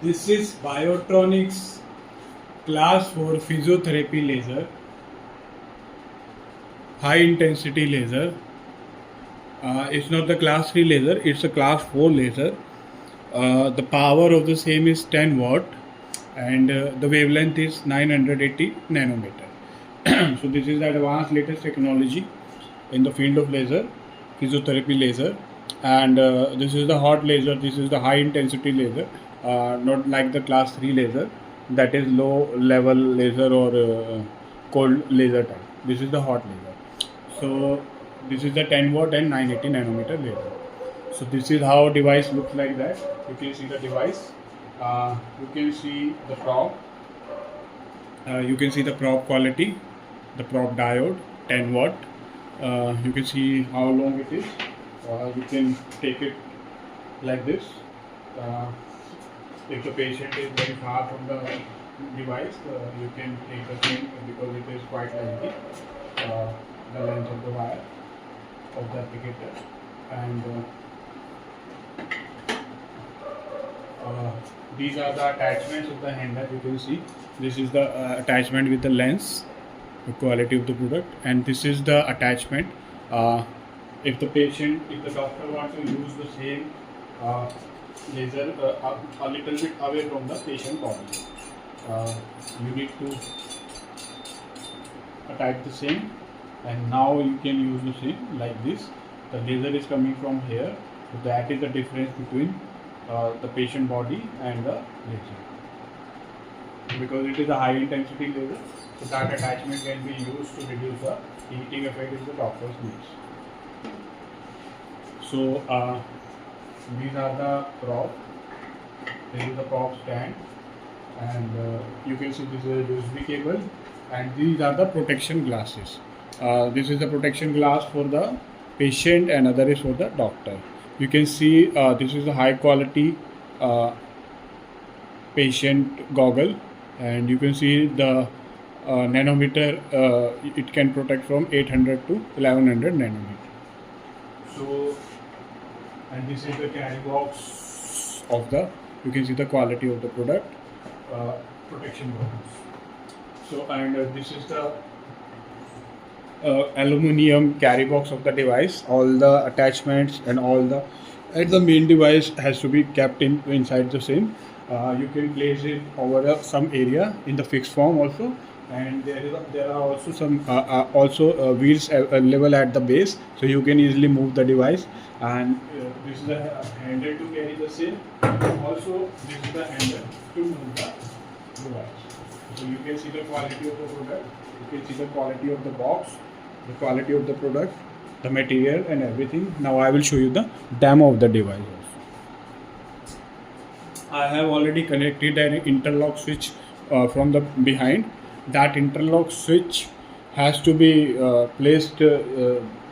This is Biotronix class 4 physiotherapy laser, high intensity laser. It's not the class 3 laser, it's a class 4 laser. The power of the same is 10 watt and the wavelength is 980 nanometer. So this is the advanced latest technology in the field of laser, physiotherapy laser, and this is the hot laser, this is the high intensity laser, not like the class 3 laser, that is low level laser or cold laser type. This is the hot laser. So this is the 10 watt and 980 nanometer laser. So this is how device looks like that. You can see the device, you can see the probe, you can see the probe quality, the probe diode 10 watt. You can see how long it is. You can take it like this. If the patient is very far from the device, you can take the same because it is quite lengthy, the length of the wire of the applicator. And these are the attachments of the handle. You can see this is the attachment with the lens, the quality of the product, and this is the attachment. If the doctor wants to use the same laser a little bit away from the patient body, you need to attach the same, and now you can use the same like this. The laser is coming from here, so that is the difference between the patient body and the laser. Because it is a high intensity laser, so that attachment can be used to reduce the heating effect if the doctor's needs. So these are the probe. This is the probe stand, and you can see this is a USB cable, and these are the protection glasses. This is the protection glass for the patient and other is for the doctor. You can see this is a high quality patient goggle, and you can see the nanometer, it can protect from 800 to 1100 nanometer. So, and this is the carry box of the, you can see the quality of the product, protection goggles. So, and this is the aluminum carry box of the device. All the attachments and all the main device has to be kept inside the same. You can place it over some area in the fixed form also, and there are also some wheels available at the base, so you can easily move the device. And this is the handle to carry the same. Also, this is the handle to move the device. So you can see the quality of the product. You can see the quality of the box, the quality of the product, the material, and everything. Now I will show you the demo of the device also. I have already connected an interlock switch from the behind. That interlock switch has to be placed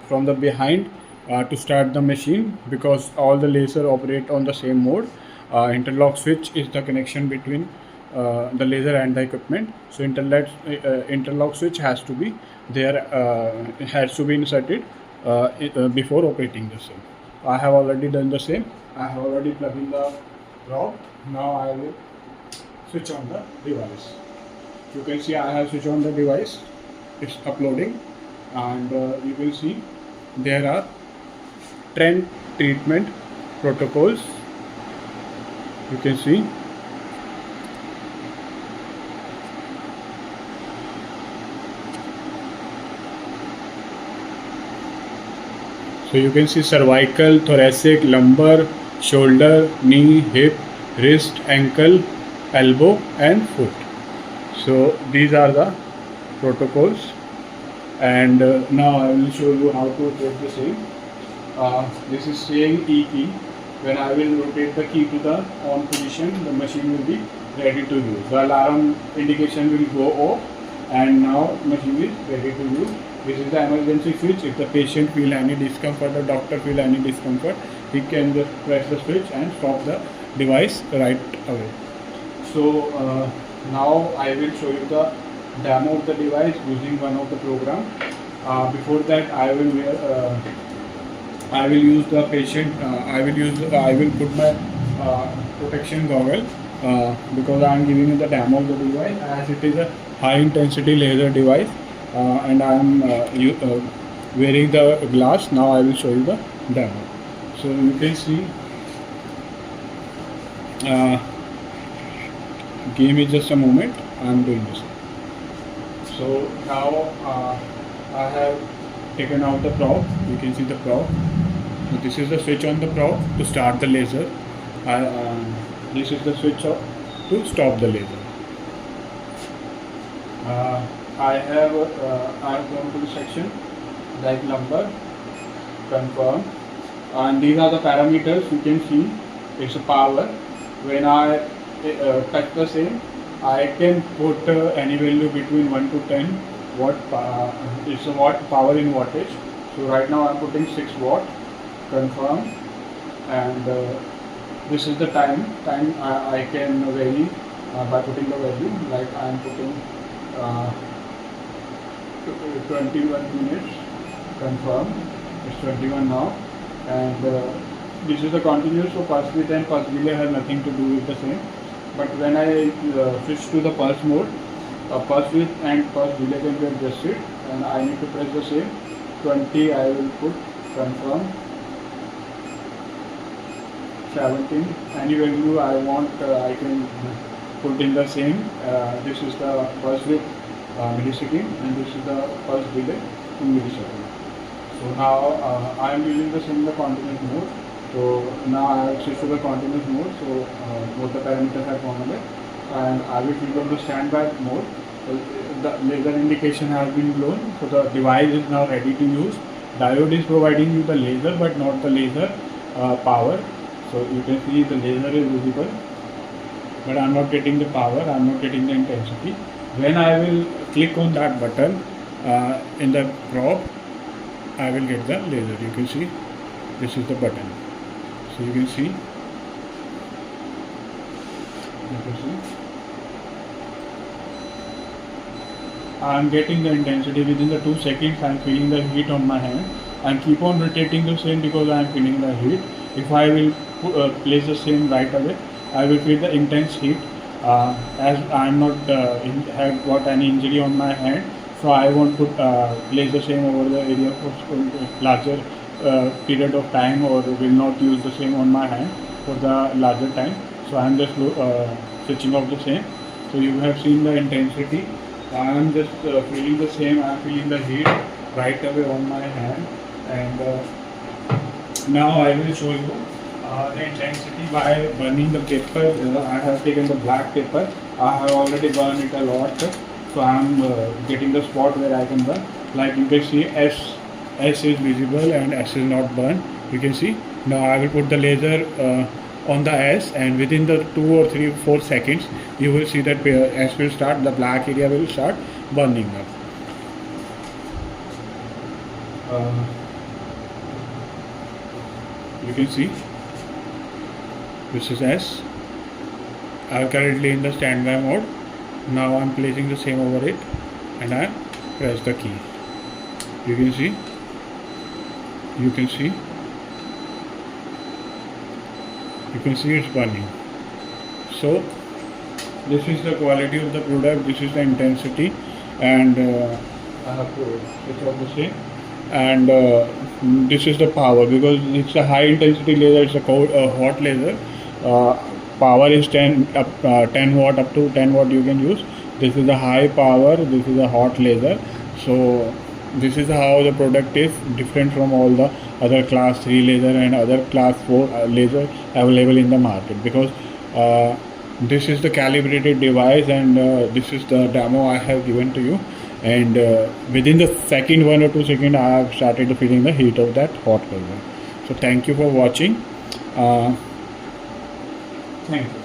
from the behind to start the machine, because all the laser operate on the same mode. Interlock switch is the connection between the laser and the equipment. So interlock switch has to be there, has to be inserted before operating the same. I have already done the same. I have already plugged in the probe. Now I will switch on the device. You can see I have switched on the device. It's uploading, and you will see there are 10 treatment protocols. You can see. So you can see cervical, thoracic, lumbar, shoulder, knee, hip, wrist, ankle, elbow, and foot. So these are the protocols, and now I will show you how to operate the same. This is saying E key. When I will rotate the key to the on position, the machine will be ready to use. The alarm indication will go off, and now machine is ready to use. This is the emergency switch. If the patient feel any discomfort, the doctor feel any discomfort, he can just press the switch and stop the device right away. So now I will show you the demo of the device using one of the program. Before that, I will use the patient. I will put my protection goggle because I am giving you the demo of the device, as it is a high intensity laser device, and I am wearing the glass. Now I will show you the demo. So you can see, give me just a moment, I am doing this. So now I have taken out the probe. You can see the probe. So this is the switch on the probe to start the laser. This is the switch off to stop the laser. I have gone to the section like number, confirm, and these are the parameters. You can see it's a power. When I touch the same, I can put any value between 1 to 10 watt. It's a watt power in wattage. So right now I'm putting 6 watt. Confirm, and this is the time I can vary by putting the value. Like I am putting 21 minutes. Confirm, it's 21 now, and this is the continuous. So pulse width and pulse delay have nothing to do with the same. But when I switch to the pulse mode, pulse width and pulse delay can be adjusted, and I need to press the same 20. I will put confirm. 17, any value I want, I can put in the same. This is the pulse width millisecond, and this is the pulse delay in millisecond. So now I am using the same continuous mode. So now I have switched to the continuous mode. So both the parameters have gone away, and I will click on the standby mode. So the laser indication has been blown. So the device is now ready to use. Diode is providing you the laser, but not the laser power. So you can see the laser is visible, but I am not getting the power, I am not getting the intensity. When I will click on that button in the probe, I will get the laser. You can see this is the button. So you can see, I am getting the intensity within the 2 seconds. I am feeling the heat on my hand, and keep on rotating the same because I am feeling the heat. If I will place the same right away, I will feel the intense heat. As I am not have got any injury on my hand, so I won't place the same over the area for larger period of time, or will not use the same on my hand for the larger time. So I am just switching off the same. So you have seen the intensity. I am just feeling the same. I am feeling the heat right away on my hand, and now I will show you the intensity by burning the paper. I have taken the black paper. I have already burned it a lot, so I am getting the spot where I can burn. Like you can see, S is visible and S is not burned. You can see. Now I will put the laser on the S, and within the 2 or 3 or 4 seconds, you will see that S will start. The black area will start burning up. You can see this is S. I am currently in the standby mode. Now I am placing the same over it, and I press the key. You can see. You can see. You can see it's burning. So this is the quality of the product. This is the intensity, and I have to switch off the same. And this is the power, because it's a high intensity laser. It's a hot laser. Power is 10 watt, up to 10 watt you can use. This is a high power. This is a hot laser. So this is how the product is different from all the other class 3 laser and other class 4 laser available in the market, because this is the calibrated device, and this is the demo I have given to you, and within the second 1 or 2 seconds I have started feeling the heat of that hot laser. So thank you for watching. Thank you.